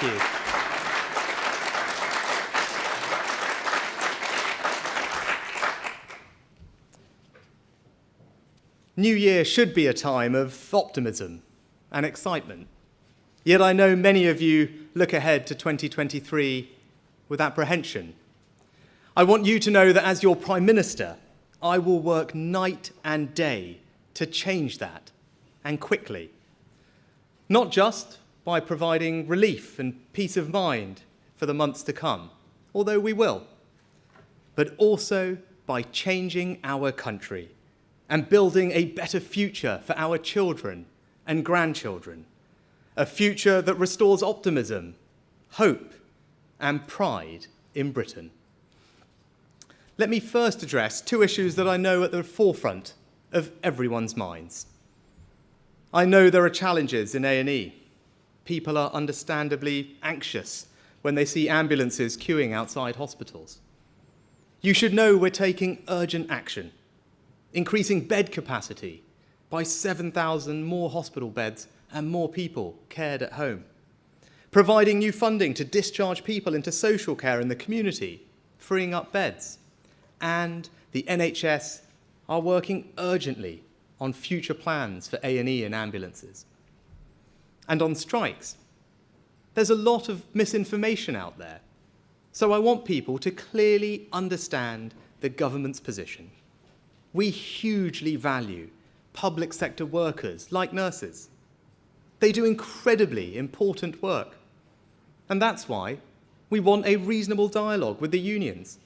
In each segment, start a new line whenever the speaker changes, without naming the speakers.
Thank you. New Year should be a time of optimism and excitement. Yet I know many of you look ahead to 2023 with apprehension. I want you to know that as your Prime Minister, I will work night and day to change that, and quickly. Not just by providing relief and peace of mind for the months to come, although we will, but also by changing our country and building a better future for our children and grandchildren, a future that restores optimism, hope, and pride in Britain. Let me first address two issues that I know are at the forefront of everyone's minds. I know there are challenges in A&E. People are understandably anxious when they see ambulances queuing outside hospitals. You should know we're taking urgent action, increasing bed capacity by 7,000 more hospital beds and more people cared at home, providing new funding to discharge people into social care in the community, freeing up beds, and the NHS are working urgently on future plans for A&E and ambulances. And on strikes, there's a lot of misinformation out there, so I want people to clearly understand the government's position. We hugely value public sector workers like nurses. They do incredibly important work. And that's why we want a reasonable dialogue with the unions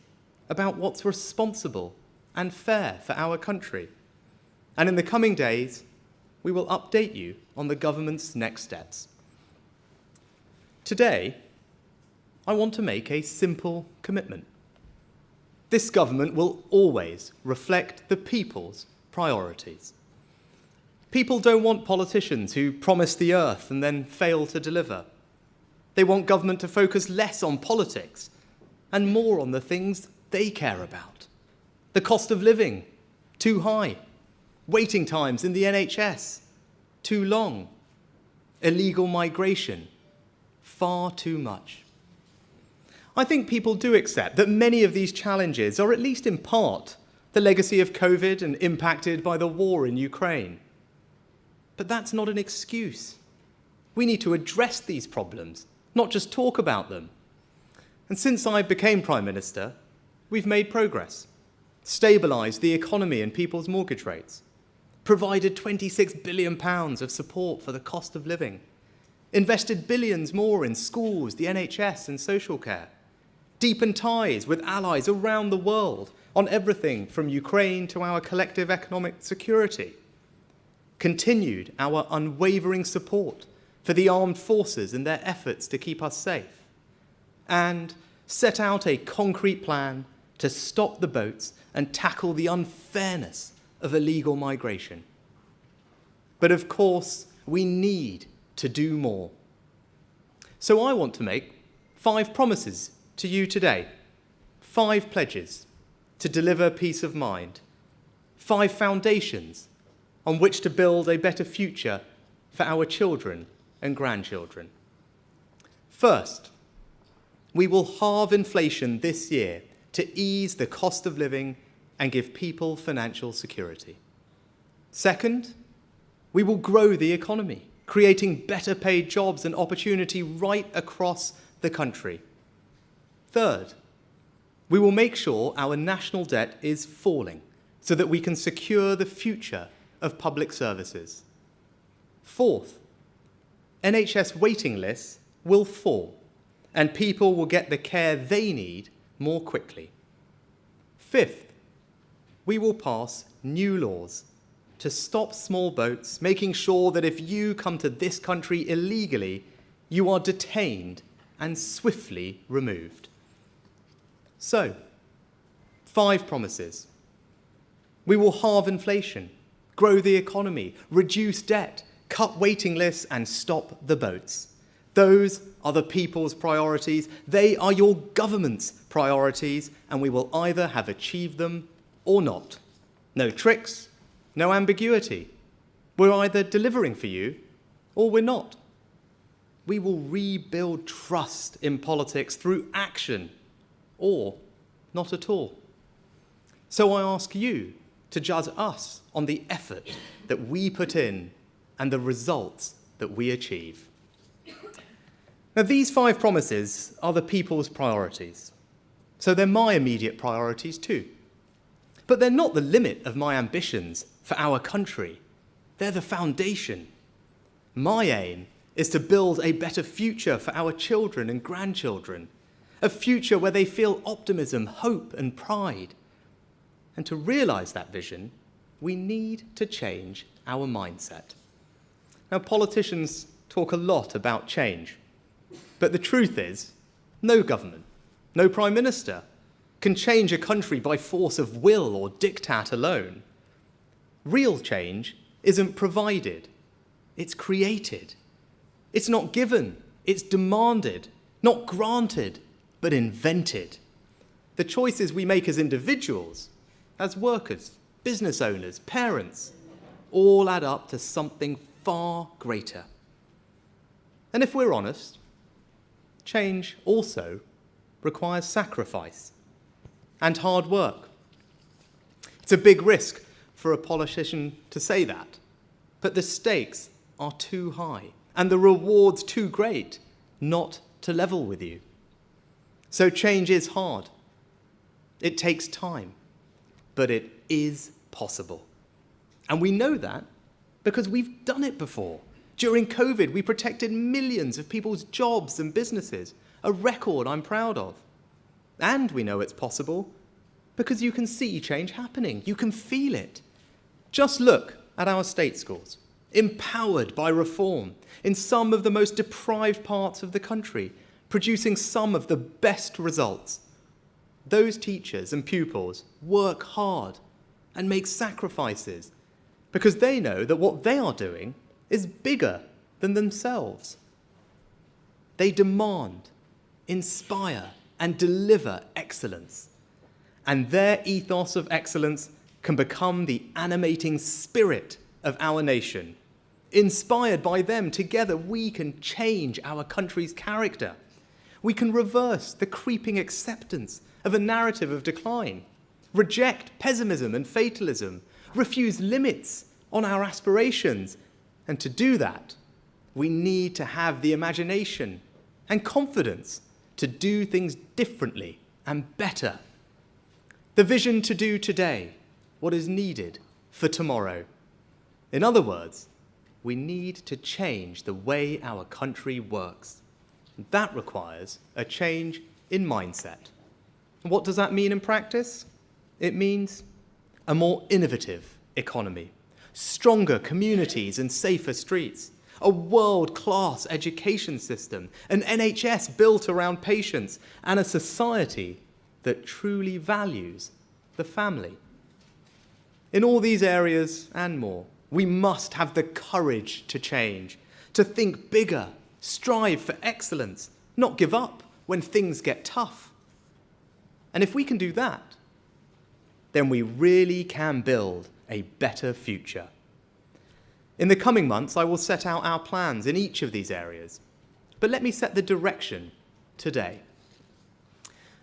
about what's responsible and fair for our country. And in the coming days, we will update you on the government's next steps. Today, I want to make a simple commitment. This government will always reflect the people's priorities. People don't want politicians who promise the earth and then fail to deliver. They want government to focus less on politics and more on the things they care about. The cost of living, too high. Waiting times in the NHS, too long. Illegal migration, far too much. I think people do accept that many of these challenges are, at least in part, the legacy of COVID and impacted by the war in Ukraine. But that's not an excuse. We need to address these problems, not just talk about them. And since I became Prime Minister, we've made progress, stabilised the economy and people's mortgage rates, provided £26 billion of support for the cost of living, invested billions more in schools, the NHS and social care, deepened ties with allies around the world on everything from Ukraine to our collective economic security, continued our unwavering support for the armed forces in their efforts to keep us safe, and set out a concrete plan to stop the boats and tackle the unfairness of illegal migration. But of course, we need to do more. So I want to make 5 promises to you today, 5 pledges to deliver peace of mind, 5 foundations on which to build a better future for our children and grandchildren. First, we will halve inflation this year to ease the cost of living and give people financial security. Second, we will grow the economy, creating better paid jobs and opportunity right across the country. Third, we will make sure our national debt is falling so that we can secure the future of public services. Fourth, NHS waiting lists will fall and people will get the care they need more quickly. Fifth, we will pass new laws to stop small boats, making sure that if you come to this country illegally, you are detained and swiftly removed. So, 5 promises. We will halve inflation, grow the economy, reduce debt, cut waiting lists, and stop the boats. Those are the people's priorities. They are your government's priorities, and we will either have achieved them or not. No tricks, no ambiguity. We're either delivering for you or we're not. we will rebuild trust in politics through action, or not at all. So I ask you to judge us on the effort that we put in and the results that we achieve. Now, these 5 promises are the people's priorities, so they're my immediate priorities too. But they're not the limit of my ambitions for our country. They're the foundation. My aim is to build a better future for our children and grandchildren, a future where they feel optimism, hope, and pride. And to realise that vision, we need to change our mindset. Now, politicians talk a lot about change, but the truth is, no government, no prime minister can change a country by force of will or diktat alone. Real change isn't provided, it's created. It's not given, it's demanded, not granted, but invented. The choices we make as individuals, as workers, business owners, parents, all add up to something far greater. And if we're honest, change also requires sacrifice and hard work. It's a big risk for a politician to say that, but the stakes are too high and the rewards too great not to level with you. So change is hard. It takes time, but it is possible. And we know that because we've done it before. During COVID, we protected millions of people's jobs and businesses, a record I'm proud of. And we know it's possible because you can see change happening. You can feel it. Just look at our state schools, empowered by reform in some of the most deprived parts of the country, producing some of the best results. Those teachers and pupils work hard and make sacrifices because they know that what they are doing is bigger than themselves. They demand, inspire, and deliver excellence. And their ethos of excellence can become the animating spirit of our nation. Inspired by them, together we can change our country's character. We can reverse the creeping acceptance of a narrative of decline, reject pessimism and fatalism, refuse limits on our aspirations. And to do that, we need to have the imagination and confidence to do things differently and better. The vision to do today what is needed for tomorrow. In other words, we need to change the way our country works. That requires a change in mindset. What does that mean in practice? It means a more innovative economy, stronger communities and safer streets, a world-class education system, an NHS built around patients, and a society that truly values the family. In all these areas and more, we must have the courage to change, to think bigger, strive for excellence, not give up when things get tough. And if we can do that, then we really can build a better future. In the coming months, I will set out our plans in each of these areas. But let me set the direction today.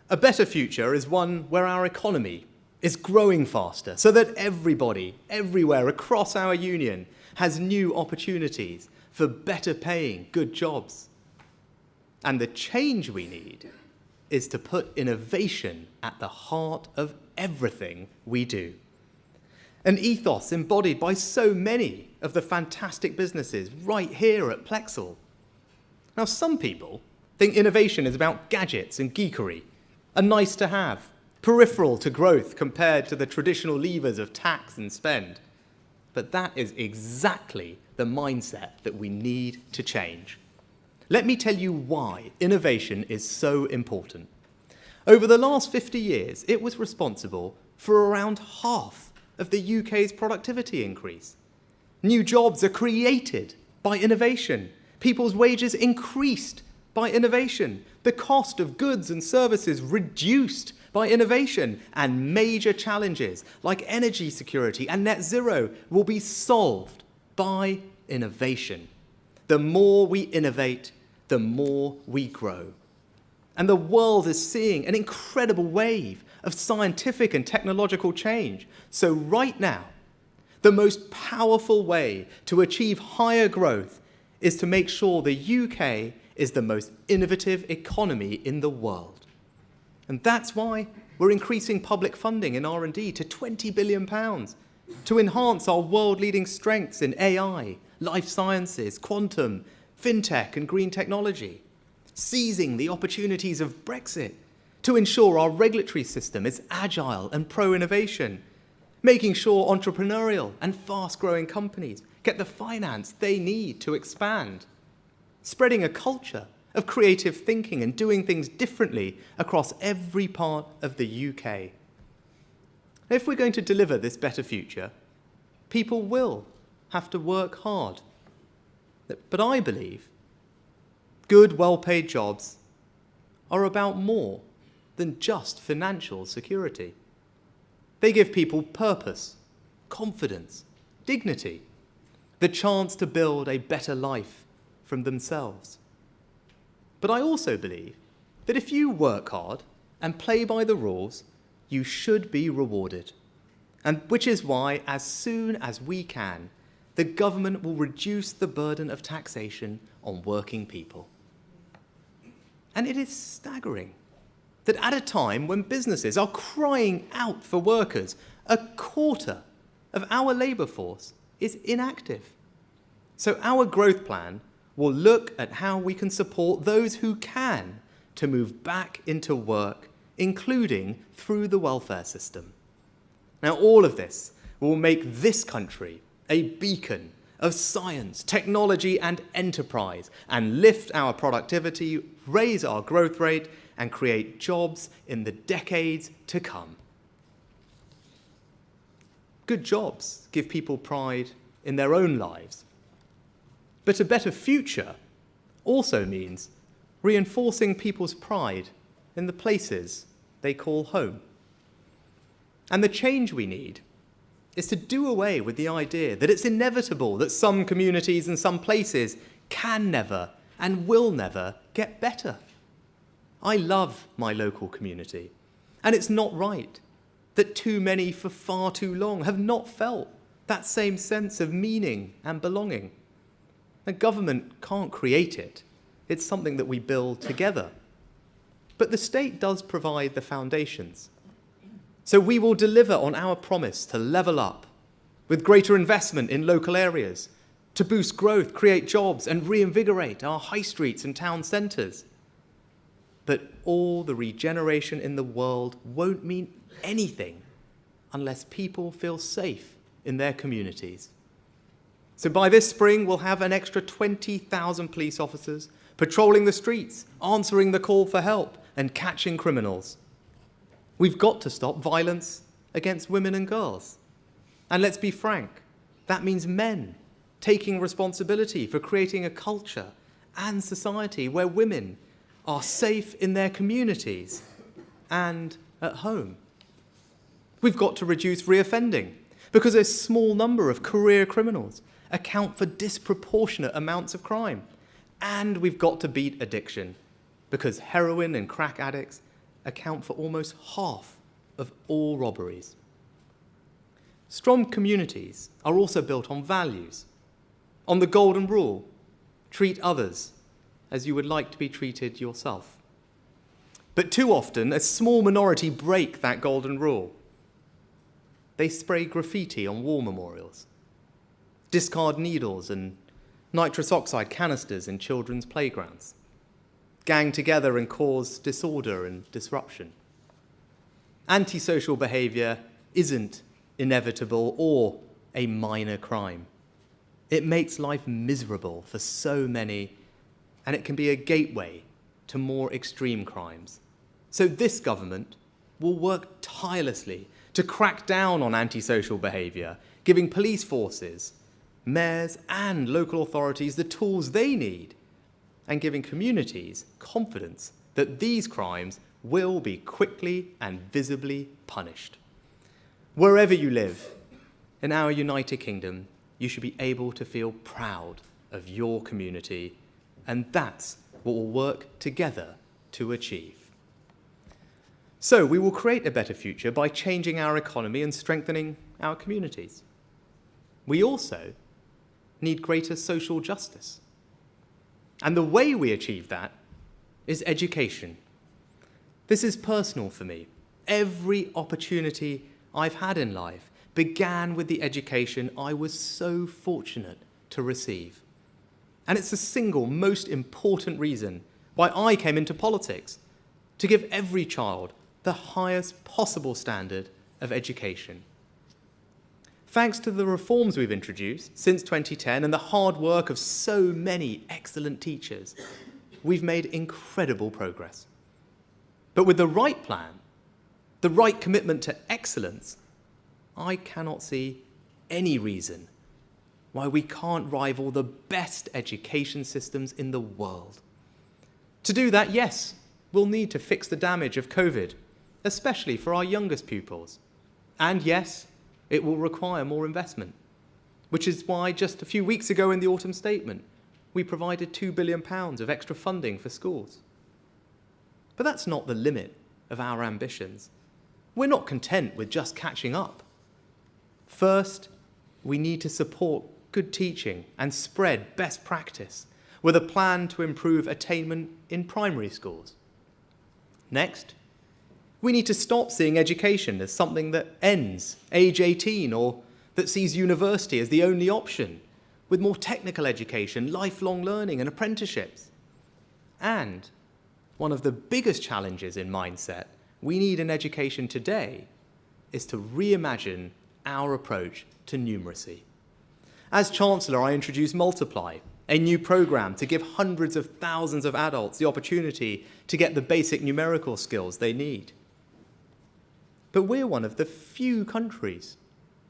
A better future is one where our economy is growing faster so that everybody, everywhere across our union, has new opportunities for better paying good jobs. And the change we need is to put innovation at the heart of everything we do. An ethos embodied by so many of the fantastic businesses right here at Plexel. Now, some people think innovation is about gadgets and geekery, a nice to have, peripheral to growth compared to the traditional levers of tax and spend. But that is exactly the mindset that we need to change. Let me tell you why innovation is so important. Over the last 50 years, it was responsible for around half of the UK's productivity increase. New jobs are created by innovation. People's wages increased by innovation. The cost of goods and services reduced by innovation. And major challenges like energy security and net zero will be solved by innovation. The more we innovate, the more we grow. And the world is seeing an incredible wave of scientific and technological change. So right now, the most powerful way to achieve higher growth is to make sure the UK is the most innovative economy in the world. And that's why we're increasing public funding in R&D to £20 billion to enhance our world-leading strengths in AI, life sciences, quantum, fintech and green technology, seizing the opportunities of Brexit to ensure our regulatory system is agile and pro-innovation, making sure entrepreneurial and fast-growing companies get the finance they need to expand, spreading a culture of creative thinking and doing things differently across every part of the UK. If we're going to deliver this better future, people will have to work hard. But I believe good, well-paid jobs are about more than just financial security. They give people purpose, confidence, dignity, the chance to build a better life from themselves. But I also believe that if you work hard and play by the rules, you should be rewarded. And which is why, as soon as we can, the government will reduce the burden of taxation on working people. And it is staggering that at a time when businesses are crying out for workers, a quarter of our labour force is inactive. So our growth plan will look at how we can support those who can to move back into work, including through the welfare system. Now, all of this will make this country a beacon of science, technology and enterprise, and lift our productivity, raise our growth rate, and create jobs in the decades to come. Good jobs give people pride in their own lives. But a better future also means reinforcing people's pride in the places they call home. And the change we need is to do away with the idea that it's inevitable that some communities and some places can never and will never get better. I love my local community, and it's not right that too many for far too long have not felt that same sense of meaning and belonging. The government can't create it. It's something that we build together. But the state does provide the foundations. So we will deliver on our promise to level up with greater investment in local areas, to boost growth, create jobs, and reinvigorate our high streets and town centres. But all the regeneration in the world won't mean anything unless people feel safe in their communities. So by this spring, we'll have an extra 20,000 police officers patrolling the streets, answering the call for help, and catching criminals. We've got to stop violence against women and girls. And let's be frank, that means men taking responsibility for creating a culture and society where women are safe in their communities and at home. We've got to reduce reoffending because a small number of career criminals account for disproportionate amounts of crime. And we've got to beat addiction because heroin and crack addicts account for almost half of all robberies. Strong communities are also built on values, on the golden rule, treat others as you would like to be treated yourself. But too often, a small minority break that golden rule. They spray graffiti on war memorials, discard needles and nitrous oxide canisters in children's playgrounds, gang together and cause disorder and disruption. Antisocial behaviour isn't inevitable or a minor crime. It makes life miserable for so many, and it can be a gateway to more extreme crimes. So this government will work tirelessly to crack down on antisocial behaviour, giving police forces, mayors and local authorities the tools they need, and giving communities confidence that these crimes will be quickly and visibly punished. Wherever you live in our United Kingdom, you should be able to feel proud of your community, and that's what we'll work together to achieve. So we will create a better future by changing our economy and strengthening our communities. We also need greater social justice. And the way we achieve that is education. This is personal for me. Every opportunity I've had in life began with the education I was so fortunate to receive. And it's the single most important reason why I came into politics, to give every child the highest possible standard of education. Thanks to the reforms we've introduced since 2010 and the hard work of so many excellent teachers, we've made incredible progress. But with the right plan, the right commitment to excellence, I cannot see any reason why we can't rival the best education systems in the world. To do that, yes, we'll need to fix the damage of COVID, especially for our youngest pupils. And yes, it will require more investment, which is why just a few weeks ago in the autumn statement, we provided £2 billion of extra funding for schools. But that's not the limit of our ambitions. We're not content with just catching up. First, we need to support good teaching and spread best practice with a plan to improve attainment in primary schools. Next, we need to stop seeing education as something that ends age 18 or that sees university as the only option, with more technical education, lifelong learning and apprenticeships. And one of the biggest challenges in mindset we need in education today is to reimagine our approach to numeracy. As Chancellor, I introduced Multiply, a new programme to give hundreds of thousands of adults the opportunity to get the basic numerical skills they need. But we're one of the few countries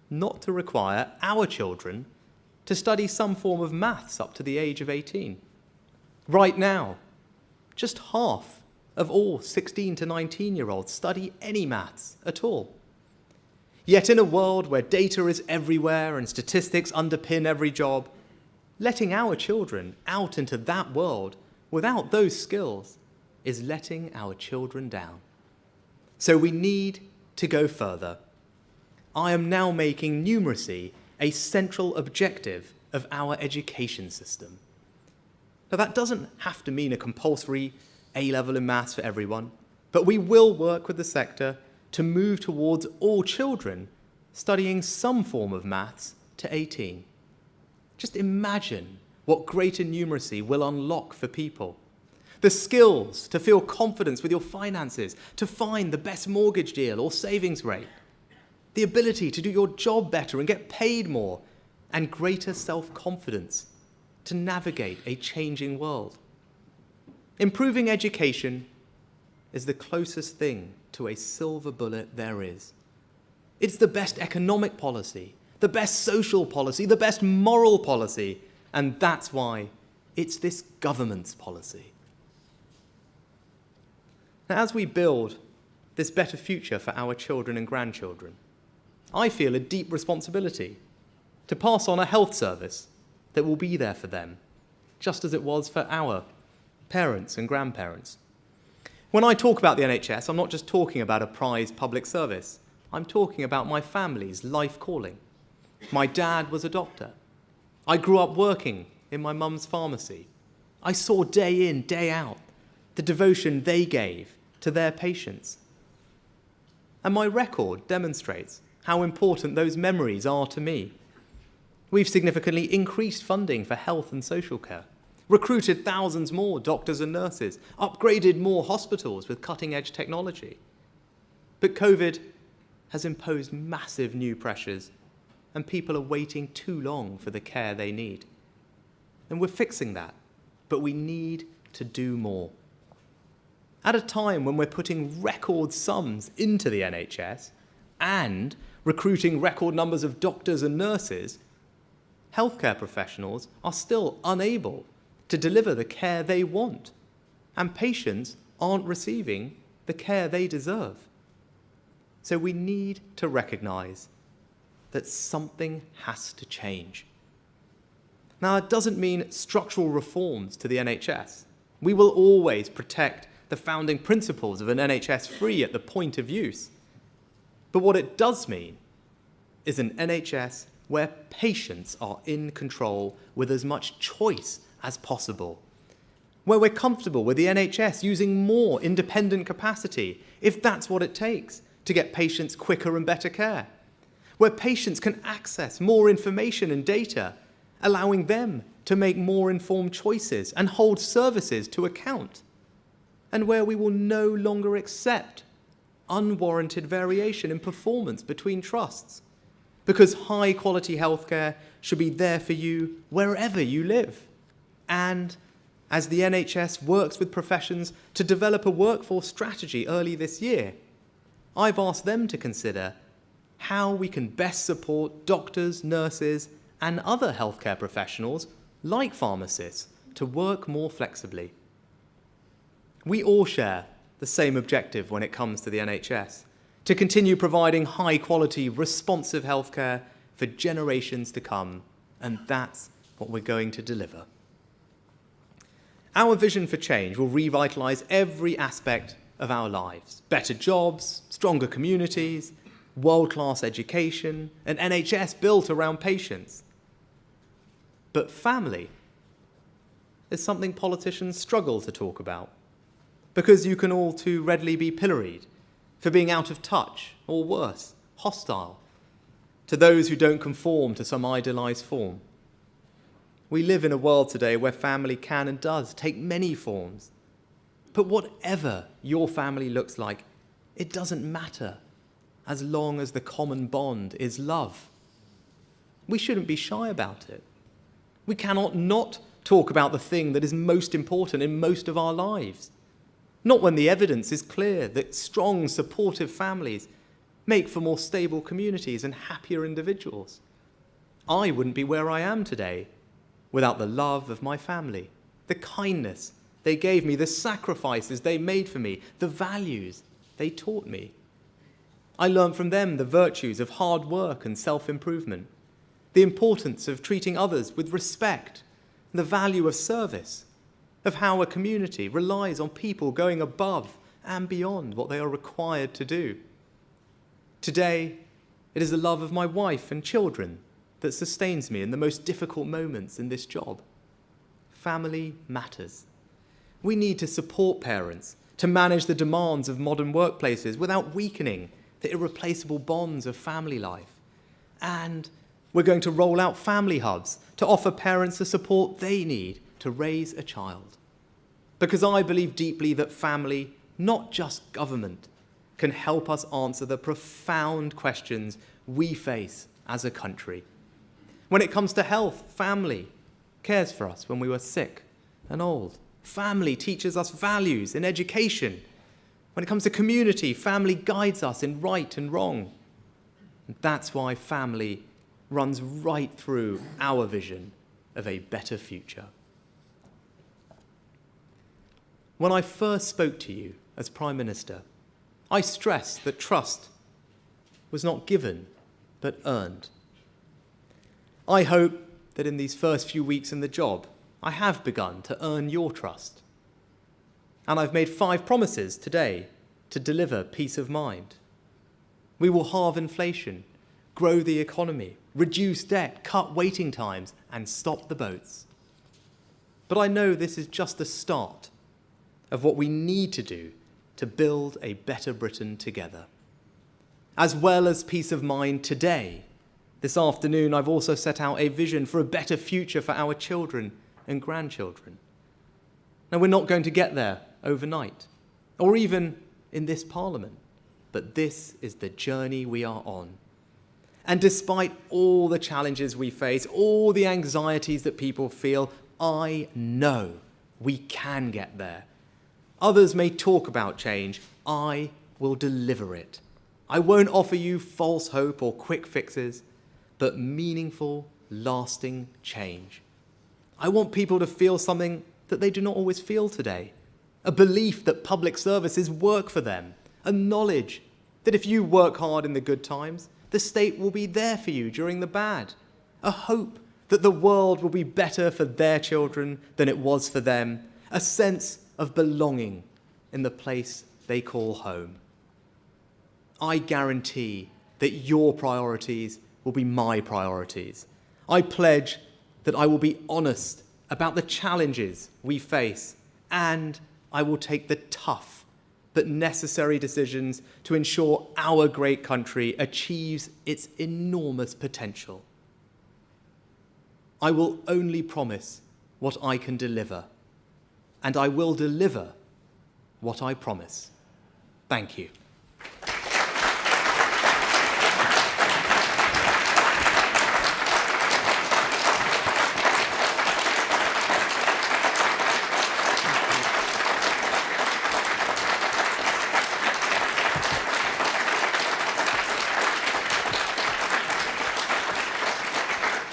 not to require our children to study some form of maths up to the age of 18. Right now, just half of all 16 to 19-year-olds study any maths at all. Yet in a world where data is everywhere and statistics underpin every job, letting our children out into that world without those skills is letting our children down. So we need to go further. I am now making numeracy a central objective of our education system. Now, that doesn't have to mean a compulsory A-level in maths for everyone, but we will work with the sector to move towards all children studying some form of maths to 18. Just imagine what greater numeracy will unlock for people. The skills to feel confidence with your finances, to find the best mortgage deal or savings rate. The ability to do your job better and get paid more, and greater self-confidence to navigate a changing world. Improving education is the closest thing to a silver bullet there is. It's the best economic policy, the best social policy, the best moral policy, and that's why it's this government's policy. Now, as we build this better future for our children and grandchildren, I feel a deep responsibility to pass on a health service that will be there for them, just as it was for our parents and grandparents. When I talk about the NHS, I'm not just talking about a prized public service. I'm talking about my family's life calling. My dad was a doctor. I grew up working in my mum's pharmacy. I saw day in, day out, the devotion they gave to their patients. And my record demonstrates how important those memories are to me. We've significantly increased funding for health and social care, recruited thousands more doctors and nurses, upgraded more hospitals with cutting-edge technology. But COVID has imposed massive new pressures, and people are waiting too long for the care they need. And we're fixing that, but we need to do more. At a time when we're putting record sums into the NHS and recruiting record numbers of doctors and nurses, healthcare professionals are still unable to deliver the care they want, and patients aren't receiving the care they deserve. So we need to recognise that something has to change. Now, it doesn't mean structural reforms to the NHS. We will always protect the founding principles of an NHS free at the point of use. But what it does mean is an NHS where patients are in control with as much choice as possible, where we're comfortable with the NHS using more independent capacity, if that's what it takes to get patients quicker and better care, where patients can access more information and data, allowing them to make more informed choices and hold services to account, and where we will no longer accept unwarranted variation in performance between trusts, because high-quality healthcare should be there for you wherever you live. And as the NHS works with professions to develop a workforce strategy early this year, I've asked them to consider how we can best support doctors, nurses, and other healthcare professionals, like pharmacists, to work more flexibly. We all share the same objective when it comes to the NHS, to continue providing high-quality, responsive healthcare for generations to come, and that's what we're going to deliver. Our vision for change will revitalise every aspect of our lives. Better jobs, stronger communities, world-class education, an NHS built around patients. But family is something politicians struggle to talk about, because you can all too readily be pilloried for being out of touch, or worse, hostile, to those who don't conform to some idealised form. We live in a world today where family can and does take many forms. But whatever your family looks like, it doesn't matter as long as the common bond is love. We shouldn't be shy about it. We cannot not talk about the thing that is most important in most of our lives. Not when the evidence is clear that strong, supportive families make for more stable communities and happier individuals. I wouldn't be where I am today without the love of my family, the kindness they gave me, the sacrifices they made for me, the values they taught me. I learned from them the virtues of hard work and self-improvement, the importance of treating others with respect, the value of service, of how a community relies on people going above and beyond what they are required to do. Today, it is the love of my wife and children that sustains me in the most difficult moments in this job. Family matters. We need to support parents to manage the demands of modern workplaces without weakening the irreplaceable bonds of family life. And we're going to roll out family hubs to offer parents the support they need to raise a child. Because I believe deeply that family, not just government, can help us answer the profound questions we face as a country. When it comes to health, family cares for us when we were sick and old. Family teaches us values in education. When it comes to community, family guides us in right and wrong. And that's why family runs right through our vision of a better future. When I first spoke to you as Prime Minister, I stressed that trust was not given, but earned. I hope that in these first few weeks in the job, I have begun to earn your trust. And I've made 5 promises today to deliver peace of mind. We will halve inflation, grow the economy, reduce debt, cut waiting times, and stop the boats. But I know this is just the start of what we need to do to build a better Britain together. As well as peace of mind today, this afternoon I've also set out a vision for a better future for our children and grandchildren. Now, we're not going to get there overnight, or even in this Parliament, but this is the journey we are on. And despite all the challenges we face, all the anxieties that people feel, I know we can get there. Others may talk about change. I will deliver it. I won't offer you false hope or quick fixes, but meaningful, lasting change. I want people to feel something that they do not always feel today, a belief that public services work for them, a knowledge that if you work hard in the good times, the state will be there for you during the bad, a hope that the world will be better for their children than it was for them, a sense of belonging in the place they call home. I guarantee that your priorities will be my priorities. I pledge that I will be honest about the challenges we face, and I will take the tough but necessary decisions to ensure our great country achieves its enormous potential. I will only promise what I can deliver, and I will deliver what I promise. Thank you.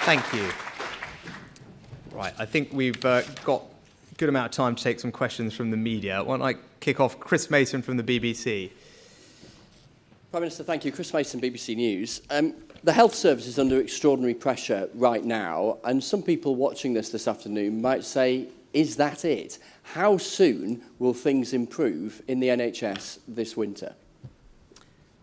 Thank you. Right, I think we've got a good amount of time to take some questions from the media. Why don't I kick off? Chris Mason from the BBC.
Prime Minister, thank you. Chris Mason, BBC News. The health service is under extraordinary pressure right now, and some people watching this afternoon might say, is that it? How soon will things improve in the NHS this winter?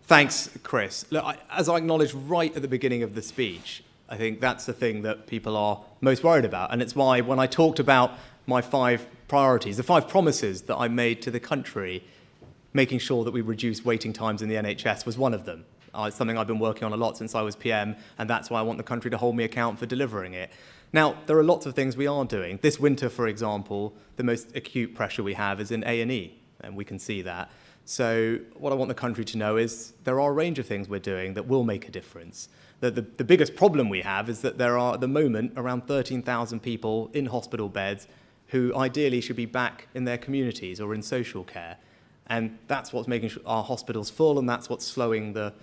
Thanks, Chris. Look, as I acknowledged right at the beginning of the speech, I think that's the thing that people are most worried about. And it's why when I talked about my 5 priorities, the 5 promises that I made to the country, making sure that we reduce waiting times in the NHS was one of them. It's something I've been working on a lot since I was PM, and that's why I want the country to hold me account for delivering it. Now, there are lots of things we are doing. This winter, for example, the most acute pressure we have is in A&E, and we can see that. So what I want the country to know is there are a range of things we're doing that will make a difference. The biggest problem we have is that there are, at the moment, around 13,000 people in hospital beds who ideally should be back in their communities or in social care. And that's what's making our hospitals full, and that's what's slowing the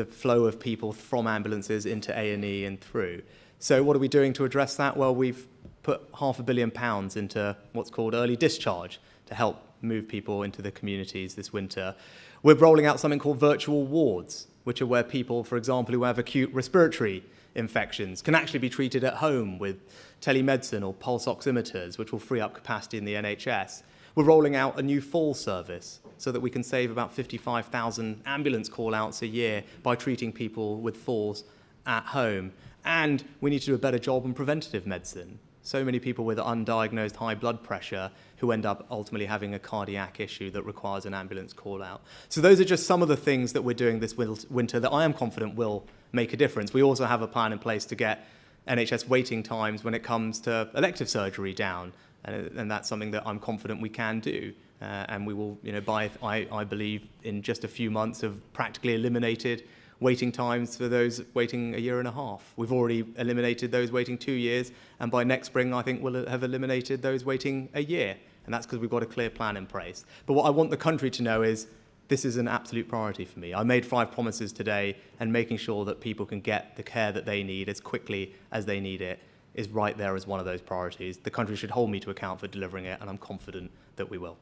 flow of people from ambulances into A&E and through. So what are we doing to address that? Well, we've put £500 million into what's called early discharge to help move people into the communities this winter. We're rolling out something called virtual wards, which are where people, for example, who have acute respiratory infections can actually be treated at home with telemedicine or pulse oximeters, which will free up capacity in the NHS. We're rolling out a new fall service so that we can save about 55,000 ambulance call-outs a year by treating people with falls at home. And we need to do a better job on preventative medicine. So many people with undiagnosed high blood pressure who end up ultimately having a cardiac issue that requires an ambulance call-out. So those are just some of the things that we're doing this winter that I am confident will make a difference. We also have a plan in place to get NHS waiting times when it comes to elective surgery down, and that's something that I'm confident we can do. And we will, by, I believe, in just a few months have practically eliminated waiting times for those waiting a year and a half. We've already eliminated those waiting 2 years, and by next spring, I think we'll have eliminated those waiting a year. And that's because we've got a clear plan in place. But what I want the country to know is this is an absolute priority for me. I made 5 promises today, and making sure that people can get the care that they need as quickly as they need it is right there as one of those priorities. The country should hold me to account for delivering it, and I'm confident that we will.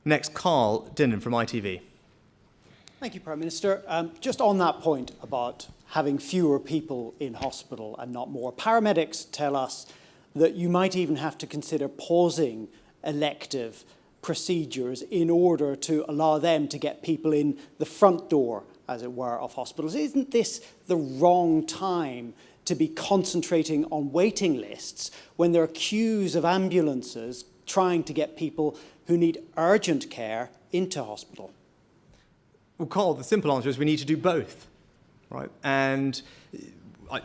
Next, Carl Dinnan from ITV.
Thank you, Prime Minister. Just on that point about having fewer people in hospital and not more, paramedics tell us that you might even have to consider pausing elective procedures in order to allow them to get people in the front door, as it were, of hospitals. Isn't this the wrong time to be concentrating on waiting lists when there are queues of ambulances trying to get people who need urgent care into hospital?
Well, Carl, the simple answer is we need to do both, right? And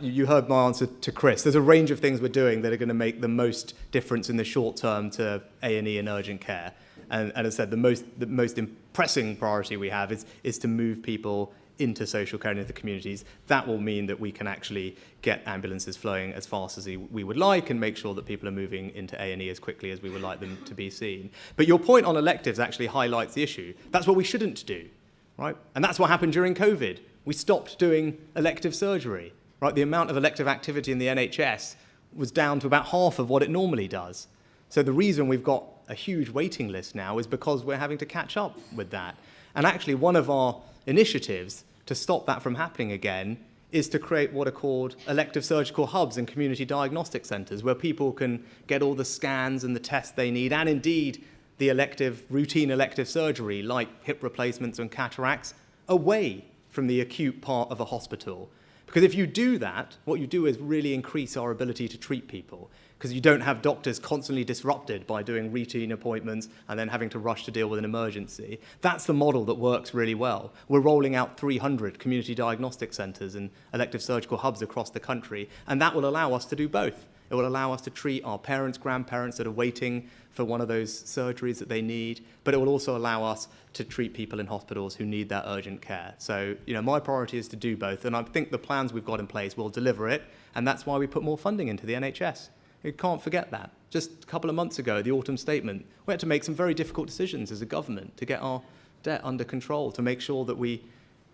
you heard my answer to Chris. There's a range of things we're doing that are going to make the most difference in the short term to A&E and urgent care. And as I said, the most pressing priority we have is to move people into social care and into the communities. That will mean that we can actually get ambulances flowing as fast as we would like and make sure that people are moving into A&E as quickly as we would like them to be seen. But your point on electives actually highlights the issue. That's what we shouldn't do. Right? And that's what happened during COVID. We stopped doing elective surgery. Right? The amount of elective activity in the NHS was down to about half of what it normally does. So the reason we've got a huge waiting list now is because we're having to catch up with that. And actually one of our initiatives to stop that from happening again is to create what are called elective surgical hubs and community diagnostic centres, where people can get all the scans and the tests they need, and indeed the routine elective surgery like hip replacements and cataracts, away from the acute part of a hospital. Because if you do that, what you do is really increase our ability to treat people, because you don't have doctors constantly disrupted by doing routine appointments and then having to rush to deal with an emergency. That's the model that works really well. We're rolling out 300 community diagnostic centres and elective surgical hubs across the country, and that will allow us to do both. It will allow us to treat our parents, grandparents that are waiting for one of those surgeries that they need, but it will also allow us to treat people in hospitals who need that urgent care. So, my priority is to do both, and I think the plans we've got in place will deliver it, and that's why we put more funding into the NHS. You can't forget that. Just a couple of months ago, the autumn statement, we had to make some very difficult decisions as a government to get our debt under control, to make sure that we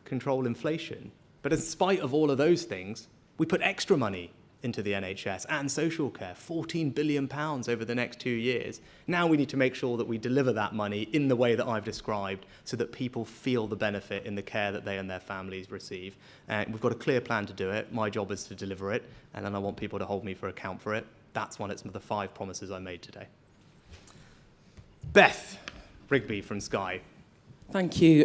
control inflation. But in spite of all of those things, we put extra money into the NHS and social care, £14 billion over the next 2 years. Now we need to make sure that we deliver that money in the way that I've described, so that people feel the benefit in the care that they and their families receive. And we've got a clear plan to do it. My job is to deliver it, and then I want people to hold me for account for it. That's one of the 5 promises I made today. Beth Rigby from Sky.
Thank you.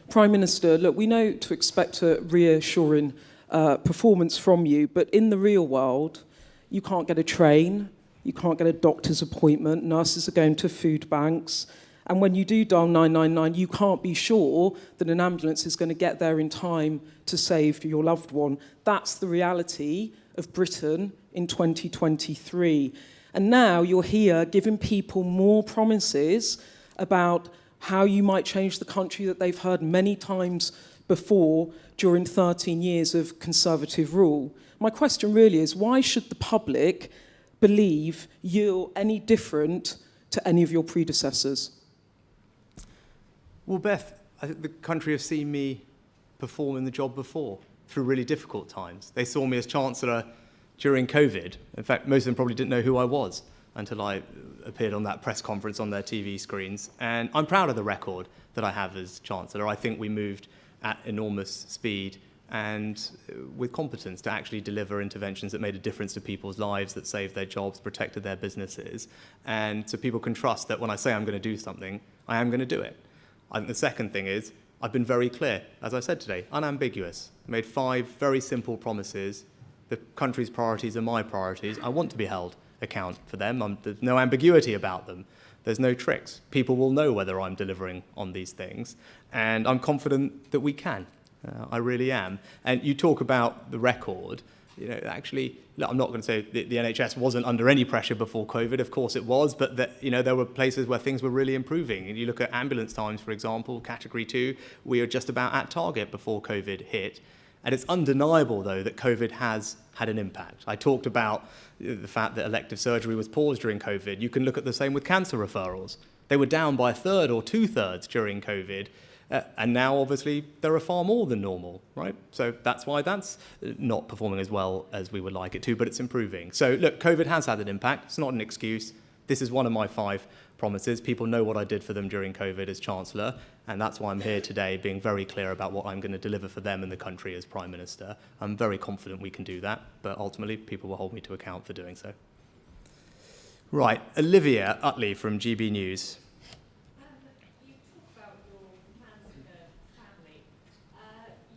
Prime Minister, look, we know to expect a reassuring performance from you, but in the real world, you can't get a train, you can't get a doctor's appointment, nurses are going to food banks, and when you do dial 999, you can't be sure that an ambulance is going to get there in time to save your loved one. That's the reality of Britain in 2023. And now you're here giving people more promises about how you might change the country that they've heard many times before during 13 years of Conservative rule. My question really is, why should the public believe you're any different to any of your predecessors?
Well, Beth, I think the country have seen me perform in the job before, through really difficult times. They saw me as Chancellor during COVID. In fact, most of them probably didn't know who I was until I appeared on that press conference on their TV screens. And I'm proud of the record that I have as Chancellor. I think we moved at enormous speed and with competence to actually deliver interventions that made a difference to people's lives, that saved their jobs, protected their businesses. And so people can trust that when I say I'm going to do something, I am going to do it. I think the second thing is, I've been very clear, as I said today, unambiguous. I made 5 very simple promises. The country's priorities are my priorities. I want to be held account for them. There's no ambiguity about them. There's no tricks. People will know whether I'm delivering on these things. And I'm confident that we can. I really am. And you talk about the record. Actually, I'm not going to say the NHS wasn't under any pressure before COVID. Of course it was, but there were places where things were really improving. And you look at ambulance times, for example, category 2, we were just about at target before COVID hit. And it's undeniable, though, that COVID has had an impact. I talked about the fact that elective surgery was paused during COVID. You can look at the same with cancer referrals. They were down by 1/3 or 2/3 during COVID. And now, obviously, there are far more than normal, right? So that's why that's not performing as well as we would like it to, but it's improving. So, look, COVID has had an impact. It's not an excuse. This is one of my 5 promises. People know what I did for them during COVID as Chancellor, and that's why I'm here today being very clear about what I'm going to deliver for them and the country as Prime Minister. I'm very confident we can do that, but ultimately people will hold me to account for doing so. Right, Olivia Utley from GB News.
You talked about your plans for the family.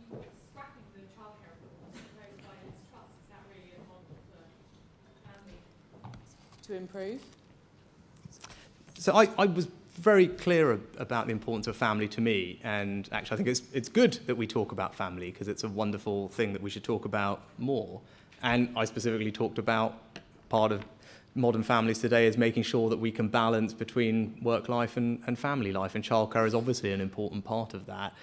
You were scrapping the childcare reforms proposed by Liz Truss. Is that really a model for family to improve?
So I was very clear about the importance of family to me, and actually I think it's good that we talk about family because it's a wonderful thing that we should talk about more. And I specifically talked about part of modern families today is making sure that we can balance between work life and family life, and childcare is obviously an important part of that.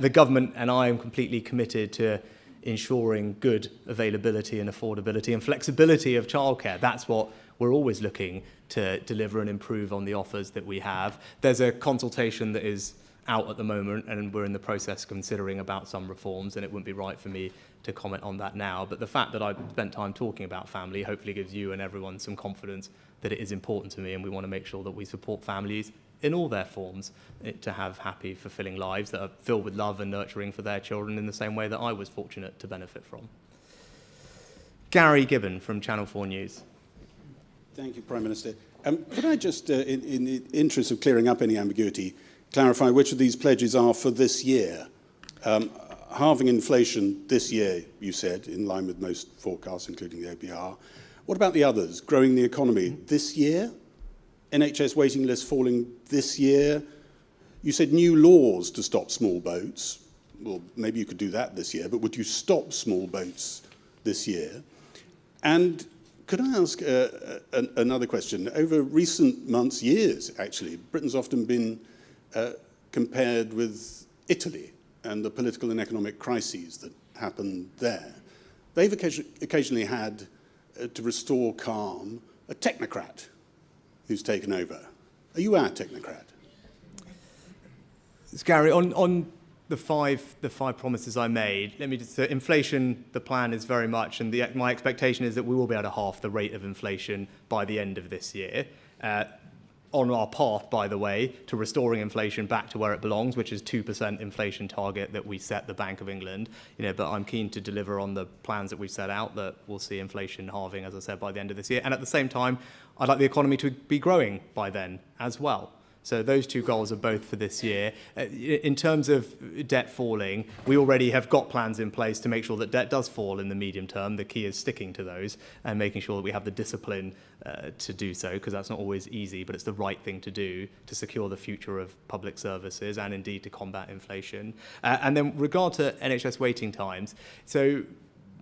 The government and I am completely committed to ensuring good availability and affordability and flexibility of childcare. That's what we're always looking to deliver and improve on the offers that we have. There's a consultation that is out at the moment, and we're in the process considering about some reforms, and it wouldn't be right for me to comment on that now. But the fact that I've spent time talking about family hopefully gives you and everyone some confidence that it is important to me, and we want to make sure that we support families in all their forms, to have happy, fulfilling lives that are filled with love and nurturing for their children in the same way that I was fortunate to benefit from. Gary Gibbon from Channel 4 News.
Thank you, Prime Minister. Could I just, in the interest of clearing up any ambiguity, clarify which of these pledges are for this year? Halving inflation this year, you said, in line with most forecasts, including the OBR. What about the others? Growing the economy this year? NHS waiting lists falling this year? You said new laws to stop small boats. Well, maybe you could do that this year, but would you stop small boats this year? And could I ask another question? Over recent months, years, actually, Britain's often been compared with Italy and the political and economic crises that happened there. They've occasionally had, to restore calm, a technocrat who's taken over. Are you our technocrat?
Gary, on the five promises I made, let me just say, inflation, the plan is very much, and my expectation is that we will be able to halve the rate of inflation by the end of this year. On our path, by the way, to restoring inflation back to where it belongs, which is 2% inflation target that we set the Bank of England. But I'm keen to deliver on the plans that we've set out that we'll see inflation halving, as I said, by the end of this year. And at the same time, I'd like the economy to be growing by then as well. So those two goals are both for this year. In terms of debt falling, we already have got plans in place to make sure that debt does fall in the medium term. The key is sticking to those and making sure that we have the discipline to do so, because that's not always easy, but it's the right thing to do to secure the future of public services and indeed to combat inflation. And then regard to NHS waiting times, so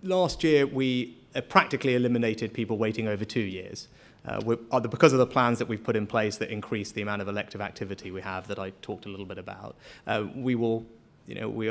last year we practically eliminated people waiting over 2 years. Because of the plans that we've put in place that increase the amount of elective activity we have that I talked a little bit about, we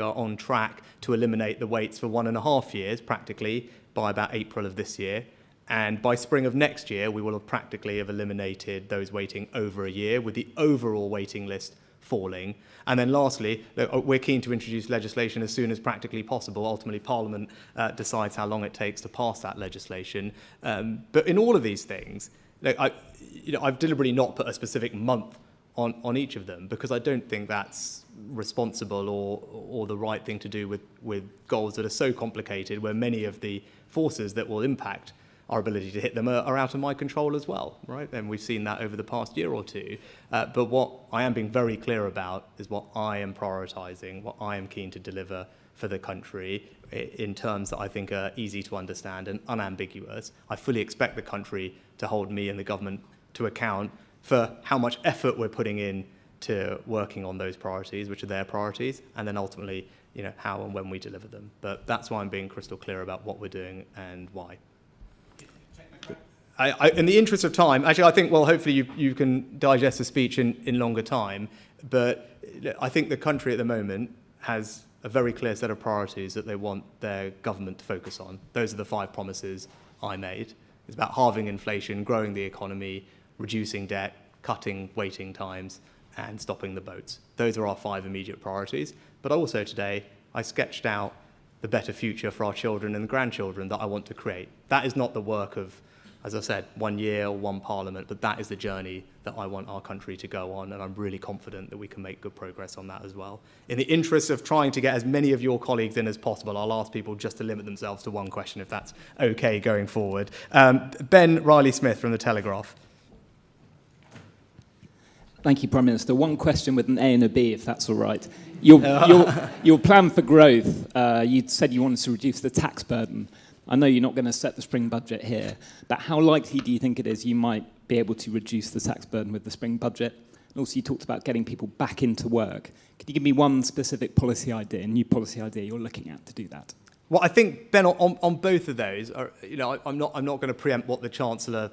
are on track to eliminate the waits for 1.5 years practically by about April of this year. And by spring of next year, we will have practically have eliminated those waiting over a year, with the overall waiting list falling. And then lastly, we're keen to introduce legislation as soon as practically possible. Ultimately, Parliament decides how long it takes to pass that legislation. But in all of these things, I've deliberately not put a specific month on each of them, because I don't think that's responsible or the right thing to do with goals that are so complicated, where many of the forces that will impact our ability to hit them are out of my control as well, right? And we've seen that over the past year or two. But what I am being very clear about is what I am prioritising, what I am keen to deliver for the country in terms that I think are easy to understand and unambiguous. I fully expect the country to hold me and the government to account for how much effort we're putting in to working on those priorities, which are their priorities, and then ultimately, how and when we deliver them. But that's why I'm being crystal clear about what we're doing and why. In the interest of time, actually, I think, well, hopefully you can digest the speech in longer time, but I think the country at the moment has a very clear set of priorities that they want their government to focus on. Those are the 5 promises I made. It's about halving inflation, growing the economy, reducing debt, cutting waiting times, and stopping the boats. Those are our 5 immediate priorities. But also today, I sketched out the better future for our children and grandchildren that I want to create. That is not the work of, as I said, 1 year or 1 parliament, but that is the journey that I want our country to go on, and I'm really confident that we can make good progress on that as well. In the interest of trying to get as many of your colleagues in as possible, I'll ask people just to limit themselves to 1 question, if that's okay going forward. Ben Riley-Smith from The Telegraph.
Thank you, Prime Minister. 1 question with an A and a B, if that's all right. Your plan for growth, you said you wanted to reduce the tax burden. I know you're not going to set the spring budget here, but how likely do you think it is you might be able to reduce the tax burden with the spring budget? And also you talked about getting people back into work. Could you give me 1 specific policy idea, new policy idea you're looking at to do that?
Well, I think, Ben, on both of those, I'm not going to preempt what the Chancellor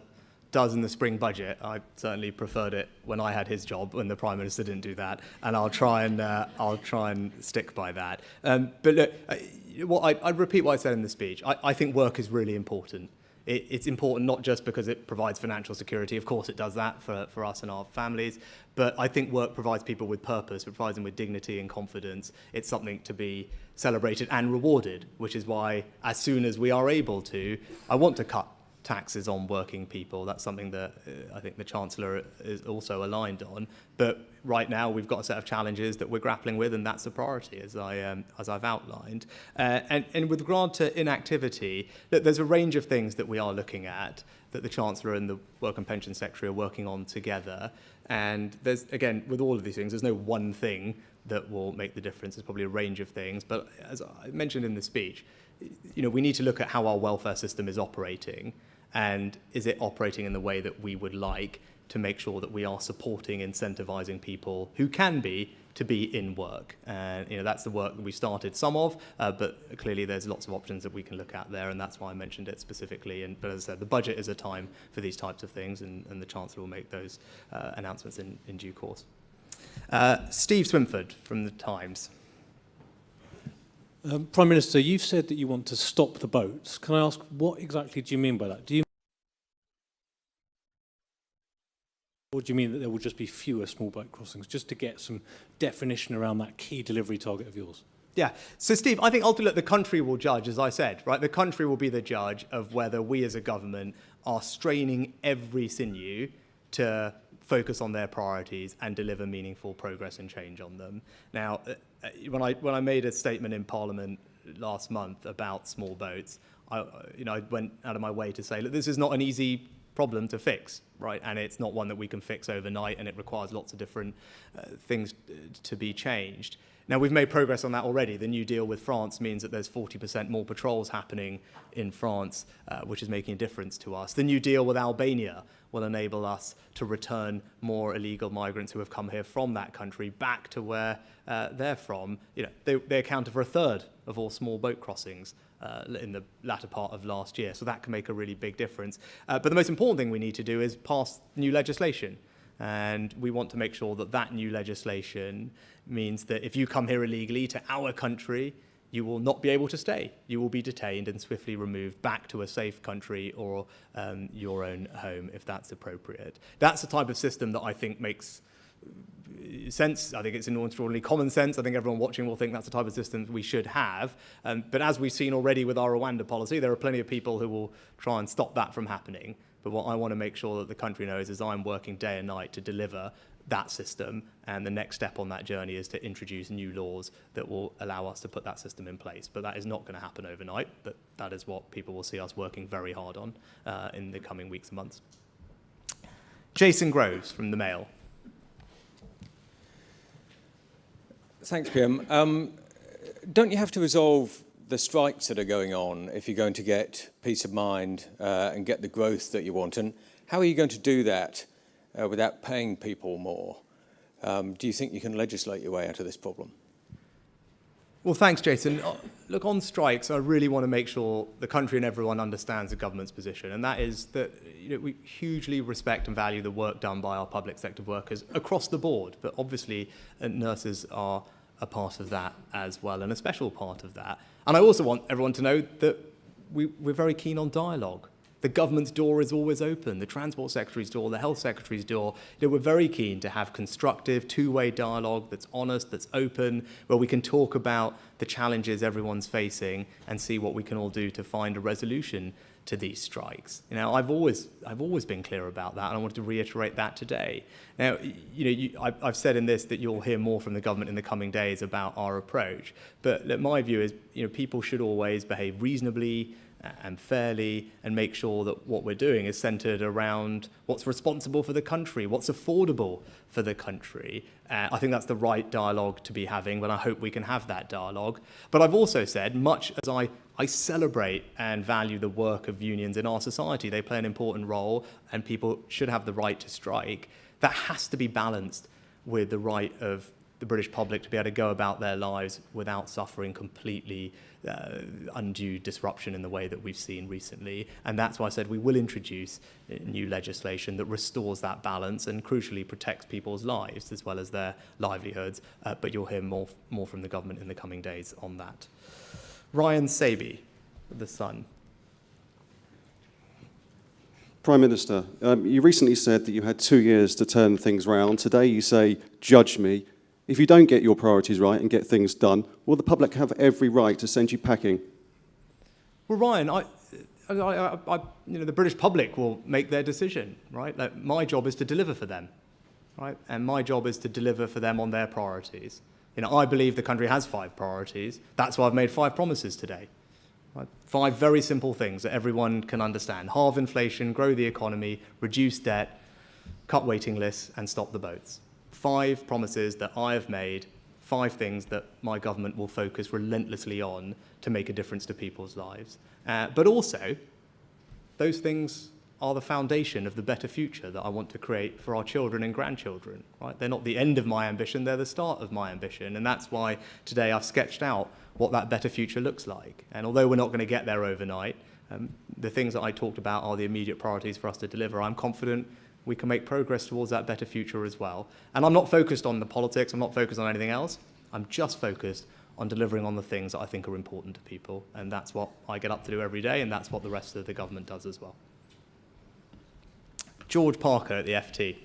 does in the spring budget. I certainly preferred it when I had his job, when the Prime Minister didn't do that, and I'll try and stick by that. But look, I'd repeat what I said in the speech. I think work is really important. It's important not just because it provides financial security. Of course it does that for us and our families. But I think work provides people with purpose, provides them with dignity and confidence. It's something to be celebrated and rewarded, which is why as soon as we are able to, I want to cut taxes on working people. That's something that I think the Chancellor is also aligned on. But right now we've got a set of challenges that we're grappling with, and that's a priority, as I've outlined. And with regard to inactivity, there's a range of things that we are looking at that the Chancellor and the Work and Pension Secretary are working on together. And there's, again, with all of these things, there's no one thing that will make the difference. There's probably a range of things. But as I mentioned in the speech, we need to look at how our welfare system is operating, and is it operating in the way that we would like, to make sure that we are supporting, incentivizing people who can be to be in work. And that's the work that we started some of, but clearly there's lots of options that we can look at there, and that's why I mentioned it specifically. But as I said, the budget is a time for these types of things, and the Chancellor will make those announcements in due course. Steve Swinford from The Times.
Prime Minister, you've said that you want to stop the boats. Can I ask, what exactly do you mean by that? Or do you mean that there will just be fewer small boat crossings, just to get some definition around that key delivery target of yours?
Yeah. So, Steve, I think ultimately the country will judge, as I said, right? The country will be the judge of whether we as a government are straining every sinew to focus on their priorities and deliver meaningful progress and change on them. Now, when I made a statement in Parliament last month about small boats, I went out of my way to say, look, this is not an easy problem to fix, right? And it's not one that we can fix overnight, and it requires lots of different things to be changed. Now, we've made progress on that already. The new deal with France means that there's 40% more patrols happening in France, which is making a difference to us. The new deal with Albania will enable us to return more illegal migrants who have come here from that country back to where they're from. They accounted for a third of all small boat crossings in the latter part of last year. So that can make a really big difference. But the most important thing we need to do is pass new legislation. And we want to make sure that that new legislation means that if you come here illegally to our country, you will not be able to stay. You will be detained and swiftly removed back to a safe country or your own home, if that's appropriate. That's the type of system that I think makes sense. I think it's an extraordinarily common sense. I think everyone watching will think that's the type of system we should have. But as we've seen already with our Rwanda policy, there are plenty of people who will try and stop that from happening. But what I want to make sure that the country knows is I'm working day and night to deliver that system, and the next step on that journey is to introduce new laws that will allow us to put that system in place. But that is not going to happen overnight, but that is what people will see us working very hard on in the coming weeks and months. Jason Groves from The Mail.
Thanks, PM. Don't you have to resolve the strikes that are going on if you're going to get peace of mind and get the growth that you want? And how are you going to do that without paying people more? Do you think you can legislate your way out of this problem?
Well, thanks, Jason. Look, on strikes, I really want to make sure the country and everyone understands the government's position, and that is that we hugely respect and value the work done by our public sector workers across the board, but obviously nurses are a part of that as well, and a special part of that. And I also want everyone to know that we're very keen on dialogue. The government's door is always open, the Transport Secretary's door, the Health Secretary's door. We're very keen to have constructive, two-way dialogue that's honest, that's open, where we can talk about the challenges everyone's facing and see what we can all do to find a resolution to these strikes. I've always been clear about that, and I wanted to reiterate that today. Now, I've said in this that you'll hear more from the government in the coming days about our approach. But my view is, people should always behave reasonably and fairly, and make sure that what we're doing is centred around what's responsible for the country, what's affordable for the country. I think that's the right dialogue to be having, but I hope we can have that dialogue. But I've also said, much as I celebrate and value the work of unions in our society, they play an important role, and people should have the right to strike, that has to be balanced with the right of the British public to be able to go about their lives without suffering completely undue disruption in the way that we've seen recently. And that's why I said we will introduce new legislation that restores that balance and crucially protects people's lives as well as their livelihoods. But you'll hear more from the government in the coming days on that. Ryan Saby, The Sun.
Prime Minister, you recently said that you had 2 years to turn things round. Today you say, judge me. If you don't get your priorities right and get things done, will the public have every right to send you packing?
Well, Ryan, the British public will make their decision, right? Like, my job is to deliver for them, right? And my job is to deliver for them on their priorities. I believe the country has 5 priorities. That's why I've made 5 promises today. Right? 5 very simple things that everyone can understand. Halve inflation, grow the economy, reduce debt, cut waiting lists, and stop the boats. 5 promises that I have made, 5 things that my government will focus relentlessly on to make a difference to people's lives. But also, those things are the foundation of the better future that I want to create for our children and grandchildren. Right? They're not the end of my ambition, they're the start of my ambition. And that's why today I've sketched out what that better future looks like. And although we're not going to get there overnight, the things that I talked about are the immediate priorities for us to deliver. I'm confident we can make progress towards that better future as well. And I'm not focused on the politics, I'm not focused on anything else. I'm just focused on delivering on the things that I think are important to people. And that's what I get up to do every day, and that's what the rest of the government does as well. George Parker at the FT.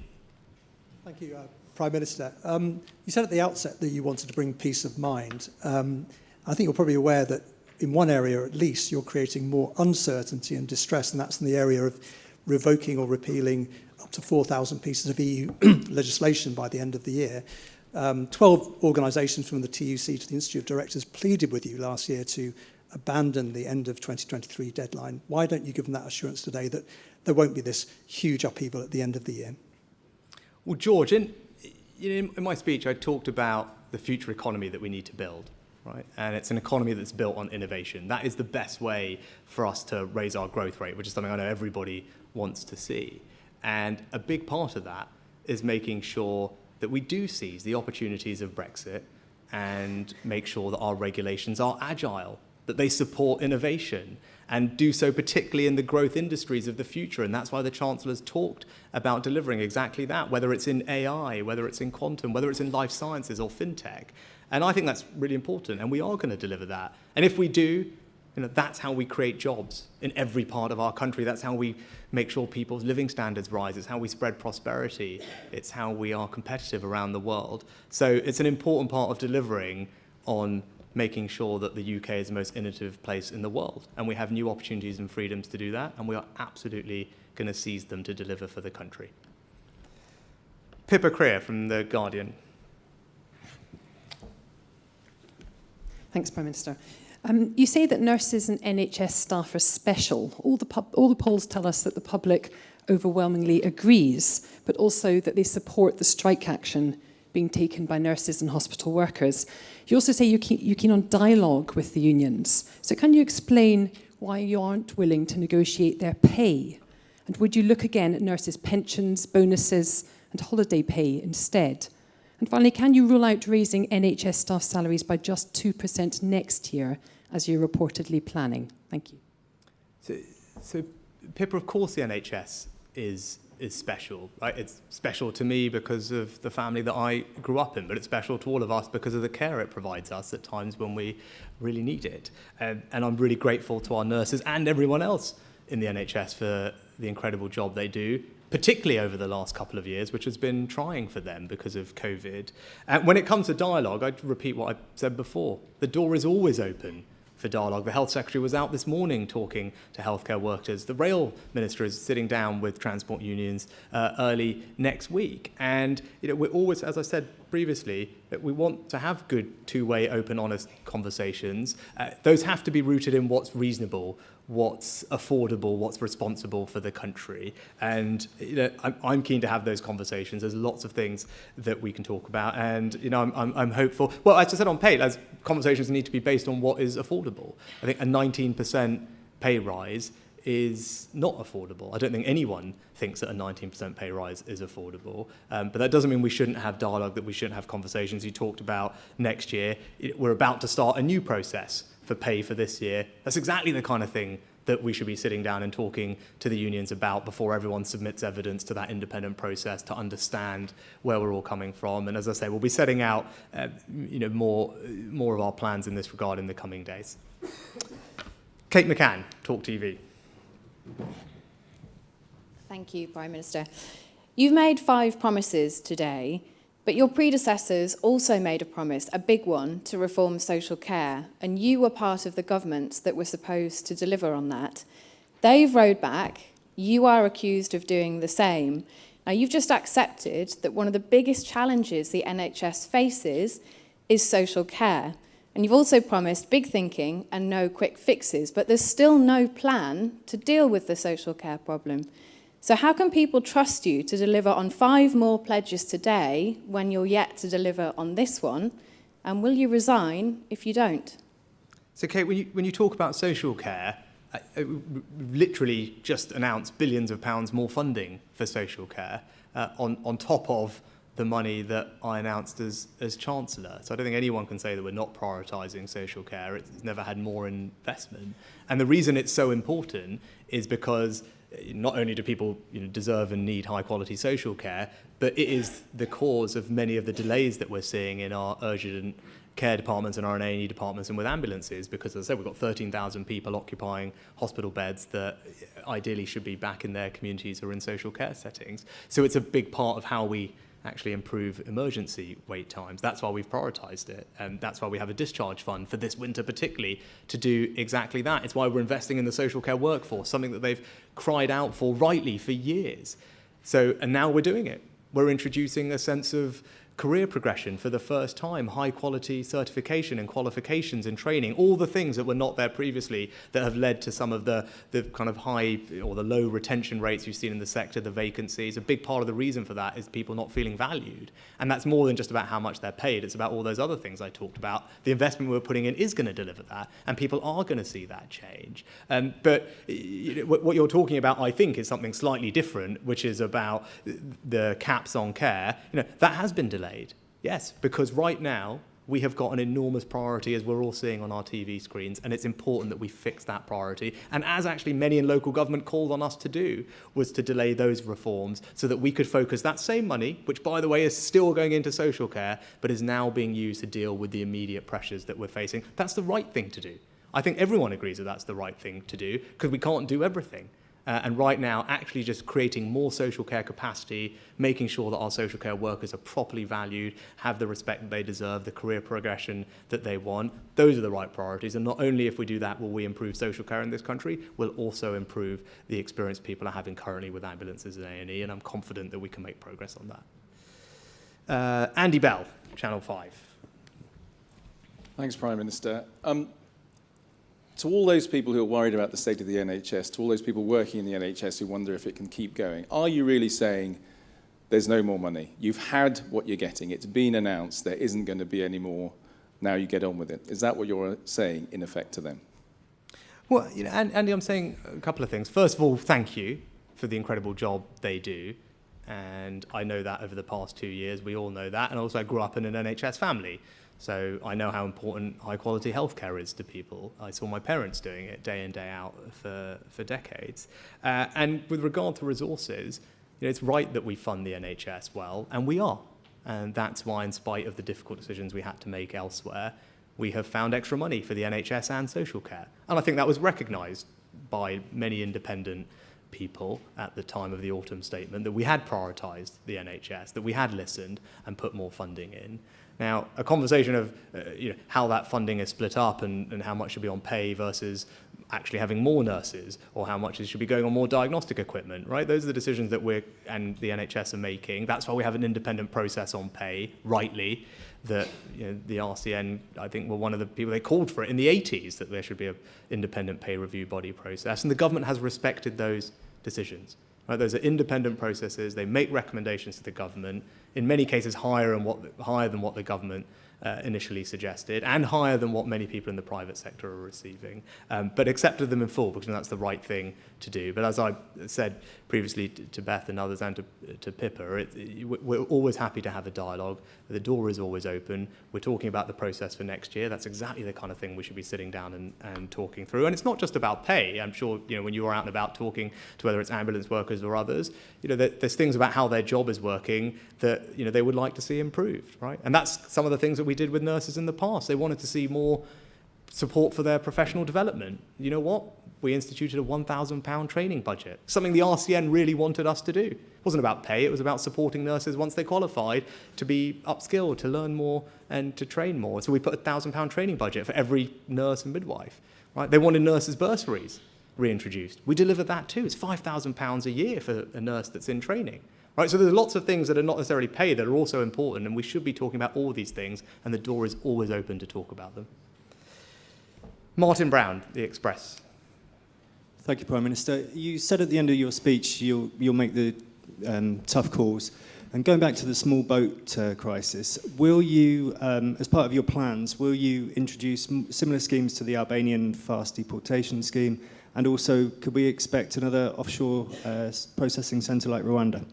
Thank you, Prime Minister. You said at the outset that you wanted to bring peace of mind. I think you're probably aware that in one area at least you're creating more uncertainty and distress, and that's in the area of revoking or repealing up to 4,000 pieces of EU legislation by the end of the year. 12 organisations from the TUC to the Institute of Directors pleaded with you last year to abandon the end of 2023 deadline. Why don't you give them that assurance today that there won't be this huge upheaval at the end of the year?
Well, George, in my speech, I talked about the future economy that we need to build, right? And it's an economy that's built on innovation. That is the best way for us to raise our growth rate, which is something I know everybody wants to see. And a big part of that is making sure that we do seize the opportunities of Brexit and make sure that our regulations are agile, that they support innovation, and do so particularly in the growth industries of the future. And that's why the Chancellor's talked about delivering exactly that, whether it's in AI, whether it's in quantum, whether it's in life sciences or fintech. And I think that's really important, and we are going to deliver that. And if we do, that's how we create jobs in every part of our country. That's how we make sure people's living standards rise. It's how we spread prosperity. It's how we are competitive around the world. So it's an important part of delivering on making sure that the UK is the most innovative place in the world. And we have new opportunities and freedoms to do that, and we are absolutely going to seize them to deliver for the country. Pippa Creer from The Guardian.
Thanks, Prime Minister. You say that nurses and NHS staff are special. All the polls tell us that the public overwhelmingly agrees, but also that they support the strike action being taken by nurses and hospital workers. You also say you're keen on dialogue with the unions. So can you explain why you aren't willing to negotiate their pay? And would you look again at nurses' pensions, bonuses and holiday pay instead? And finally, can you rule out raising NHS staff salaries by just 2% next year, as you're reportedly planning? Thank you.
So Pippa, of course the NHS is special, right? It's special to me because of the family that I grew up in, but it's special to all of us because of the care it provides us at times when we really need it. And I'm really grateful to our nurses and everyone else in the NHS for the incredible job they do, particularly over the last couple of years, which has been trying for them because of COVID. And when it comes to dialogue, I'd repeat what I said before. The door is always open for dialogue. The Health Secretary was out this morning talking to healthcare workers. The Rail Minister is sitting down with transport unions early next week. And we're always, as I said previously, that we want to have good two-way, open, honest conversations. Those have to be rooted in what's reasonable, what's affordable, what's responsible for the country. And I'm keen to have those conversations. There's lots of things that we can talk about. And I'm hopeful. Well, as I said on pay, as conversations need to be based on what is affordable. I think a 19% pay rise is not affordable. I don't think anyone thinks that a 19% pay rise is affordable. But that doesn't mean we shouldn't have dialogue, that we shouldn't have conversations. You talked about next year. We're about to start a new process for pay for this year. That's exactly the kind of thing that we should be sitting down and talking to the unions about before everyone submits evidence to that independent process to understand where we're all coming from. And as I say, we'll be setting out more of our plans in this regard in the coming days. Kate McCann, Talk TV.
Thank you, Prime Minister. You've made 5 promises today, but your predecessors also made a promise, a big one, to reform social care, and you were part of the government that were supposed to deliver on that. They've rowed back. You are accused of doing the same. Now, you've just accepted that one of the biggest challenges the NHS faces is social care. And you've also promised big thinking and no quick fixes, but there's still no plan to deal with the social care problem. So how can people trust you to deliver on 5 more pledges today when you're yet to deliver on this one? And will you resign if you don't?
So, Kate, when you talk about social care, literally just announced billions of pounds more funding for social care on top of the money that I announced as Chancellor. So I don't think anyone can say that we're not prioritising social care. It's never had more investment. And the reason it's so important is because not only do people deserve and need high quality social care, but it is the cause of many of the delays that we're seeing in our urgent care departments and our A&E departments and with ambulances, because as I said, we've got 13,000 people occupying hospital beds that ideally should be back in their communities or in social care settings. So it's a big part of how we actually improve emergency wait times. That's why we've prioritised it, and that's why we have a discharge fund for this winter particularly to do exactly that. It's why we're investing in the social care workforce, something that they've cried out for rightly for years. So, and now we're doing it. We're introducing a sense of career progression for the first time, high quality certification and qualifications and training, all the things that were not there previously that have led to some of the kind of high or the low retention rates you've seen in the sector, the vacancies. A big part of the reason for that is people not feeling valued. And that's more than just about how much they're paid. It's about all those other things I talked about. The investment we're putting in is going to deliver that, and people are going to see that change. But what you're talking about, I think, is something slightly different, which is about the caps on care. That has been delayed. Yes, because right now we have got an enormous priority, as we're all seeing on our TV screens, and it's important that we fix that priority. And as actually many in local government called on us to do, was to delay those reforms so that we could focus that same money, which by the way is still going into social care, but is now being used to deal with the immediate pressures that we're facing. That's the right thing to do. I think everyone agrees that that's the right thing to do, because we can't do everything. And right now, actually just creating more social care capacity, making sure that our social care workers are properly valued, have the respect that they deserve, the career progression that they want, those are the right priorities. And not only if we do that will we improve social care in this country, we'll also improve the experience people are having currently with ambulances and A&E, and I'm confident that we can make progress on that. Andy Bell, Channel 5.
Thanks, Prime Minister. To all those people who are worried about the state of the NHS, to all those people working in the NHS who wonder if it can keep going, are you really saying there's no more money? You've had what you're getting. It's been announced there isn't going to be any more. Now you get on with it. Is that what you're saying, in effect, to them?
Well, Andy, I'm saying a couple of things. First of all, thank you for the incredible job they do. And I know that over the past 2 years, we all know that. And also I grew up in an NHS family. So I know how important high-quality healthcare is to people. I saw my parents doing it day in, day out for decades. And with regard to resources, it's right that we fund the NHS well, and we are. And that's why, in spite of the difficult decisions we had to make elsewhere, we have found extra money for the NHS and social care. And I think that was recognised by many independent people at the time of the autumn statement, that we had prioritised the NHS, that we had listened and put more funding in. Now, a conversation of how that funding is split up and how much should be on pay versus actually having more nurses, or how much should be going on more diagnostic equipment, right? Those are the decisions that we and the NHS are making. That's why we have an independent process on pay, rightly, that the RCN, I think, were one of the people, they called for it in the 80s, that there should be an independent pay review body process, and the government has respected those decisions. Right, those are independent processes. They make recommendations to the government, in many cases higher than what the government initially suggested, and higher than what many people in the private sector are receiving, but accepted them in full because that's the right thing to do. But as I said previously to Beth and others, and to Pippa, we're always happy to have a dialogue. The door is always open. We're talking about the process for next year. That's exactly the kind of thing we should be sitting down and talking through. And it's not just about pay. I'm sure when you are out and about talking to whether it's ambulance workers or others, there's things about how their job is working that they would like to see improved, right? And that's some of the things that we did with nurses in the past. They wanted to see more support for their professional development. You know what? We instituted a £1,000 training budget, something the RCN really wanted us to do. It wasn't about pay, it was about supporting nurses once they qualified to be upskilled, to learn more and to train more. So we put a £1,000 training budget for every nurse and midwife, right? They wanted nurses' bursaries. reintroduced. We deliver that too. It's £5,000 a year for a nurse that's in training. Right, so there's lots of things that are not necessarily paid that are also important, and we should be talking about all these things, and the door is always open to talk about them. Martin Brown, The Express.
Thank you, Prime Minister. You said at the end of your speech you'll make the tough calls. And going back to the small boat crisis, will you, as part of your plans, will you introduce similar schemes to the Albanian fast deportation scheme? And also, could we expect another offshore processing centre like Rwanda?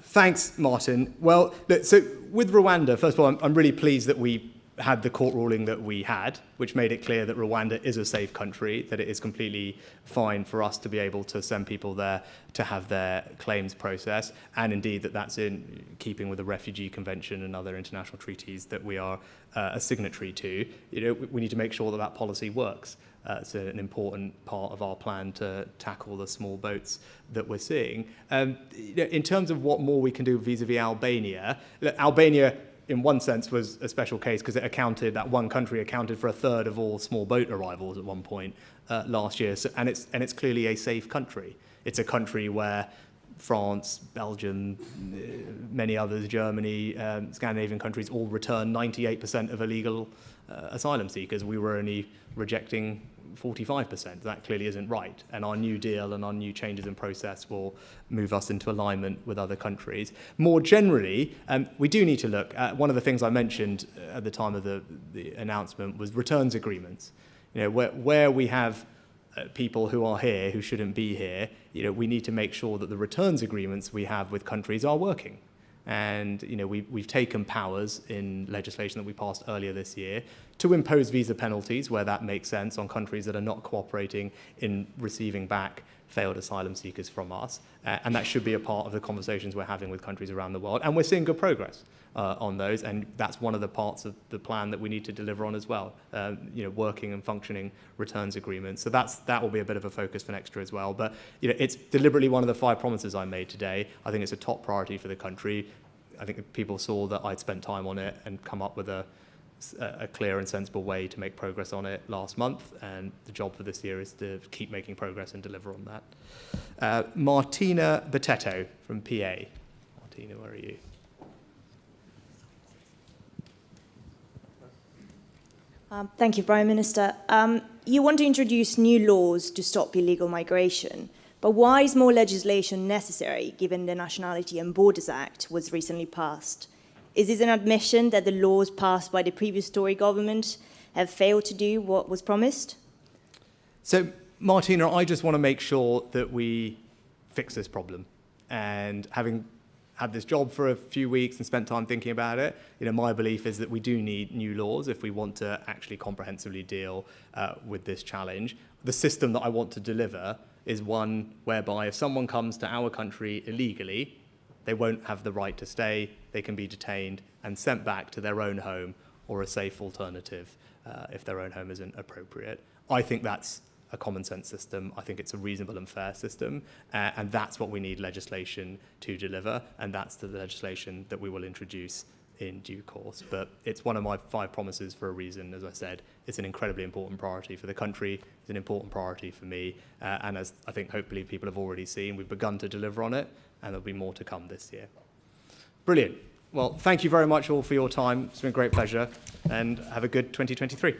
Thanks, Martin. Well, look, so with Rwanda, first of all, I'm really pleased that we had the court ruling that we had, which made it clear that Rwanda is a safe country, that it is completely fine for us to be able to send people there to have their claims processed, and indeed that that's in keeping with the Refugee Convention and other international treaties that we are a signatory to. You know, we need to make sure that that policy works. It's an important part of our plan to tackle the small boats that we're seeing. In terms of what more we can do vis-a-vis Albania, Albania, in one sense, was a special case because that one country accounted for a third of all small boat arrivals at one point last year. So, and it's clearly a safe country. It's a country where France, Belgium, many others, Germany, Scandinavian countries all return 98% of illegal asylum seekers. We were only rejecting 45%. That clearly isn't right. And our new deal and our new changes in process will move us into alignment with other countries. More generally, we do need to look at one of the things I mentioned at the time of the announcement was returns agreements. You know, where we have people who are here who shouldn't be here, you know, we need to make sure that the returns agreements we have with countries are working. And you know, we've taken powers in legislation that we passed earlier this year to impose visa penalties where that makes sense on countries that are not cooperating in receiving back failed asylum seekers from us. And that should be a part of the conversations we're having with countries around the world. And we're seeing good progress on those. And that's one of the parts of the plan that we need to deliver on as well. You know, working and functioning returns agreements. So that will be a bit of a focus for next year as well. But you know, it's deliberately one of the 5 promises I made today. I think it's a top priority for the country. I think people saw that I'd spent time on it and come up with a clear and sensible way to make progress on it last month, and the job for this year is to keep making progress and deliver on that. Martina Botetto from PA. Martina, where are you?
Thank you, Prime Minister. You want to introduce new laws to stop illegal migration, but why is more legislation necessary given the Nationality and Borders Act was recently passed? Is this an admission that the laws passed by the previous Tory government have failed to do what was promised?
So, Martina, I just want to make sure that we fix this problem. And having had this job for a few weeks and spent time thinking about it, you know, my belief is that we do need new laws if we want to actually comprehensively deal with this challenge. The system that I want to deliver is one whereby if someone comes to our country illegally, they won't have the right to stay, they can be detained and sent back to their own home or a safe alternative if their own home isn't appropriate. I think that's a common sense system. I think it's a reasonable and fair system, and that's what we need legislation to deliver, and that's the legislation that we will introduce in due course. But it's one of my 5 promises for a reason. As I said, it's an incredibly important priority for the country, it's an important priority for me, and as I think hopefully people have already seen, we've begun to deliver on it, and there'll be more to come this year. Brilliant. Well, thank you very much all for your time. It's been a great pleasure, and have a good 2023.